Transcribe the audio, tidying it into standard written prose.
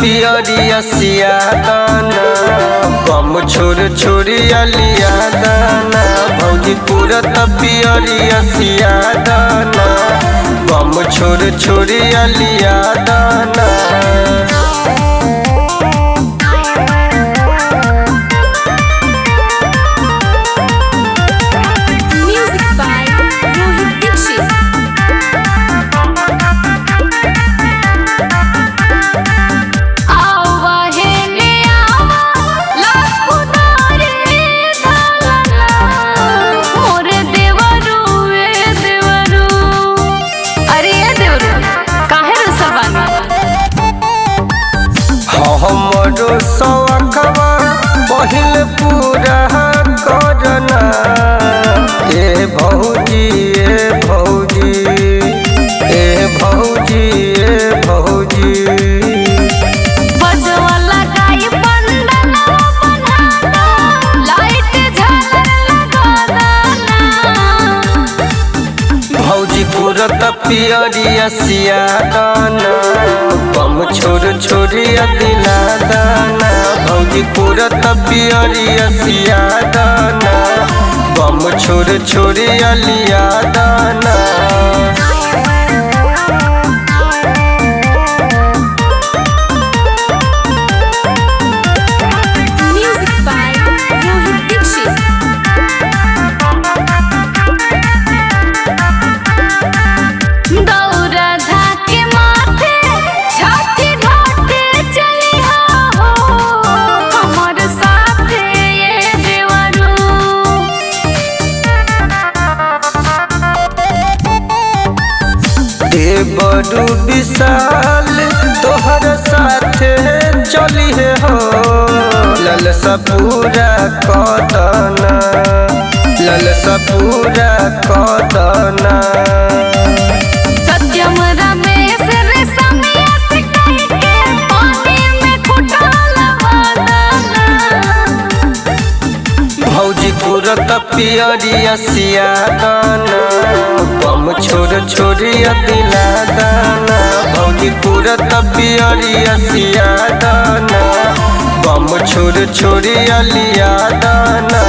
पियरिया सिया दाना बम छोर छोरिया लिया दाना भौजी पूरत पियरिया सिया दाना बम छोर छोरिया लिया दाना। हमरो सौखवा बहिल पूरा करना ए भौजी ए भौजी ए भौजी ए भौजी बजवा लगाई पंडलवा बनाना लाइट झालर लगाना भौजी पूरत पियरिया सिया दाना बम छोर छोरिया दिला दाना भौजी पूरत पियरिया सिया दाना बम छोर छोरिया लिया दाना। बड़ू विशाल तोहर साथे चली हो ललसा पूरा कदना ललसा पूरा कदना। सत्यम रमेश रे समिया से कह के पानी में खुटाल वाला भौजी पूरत पियरिया सिया दाना बम छोर छोरिया दिला दाना भौजी पूरत पियरिया सिया दाना बम छोर छोरिया लिया दाना।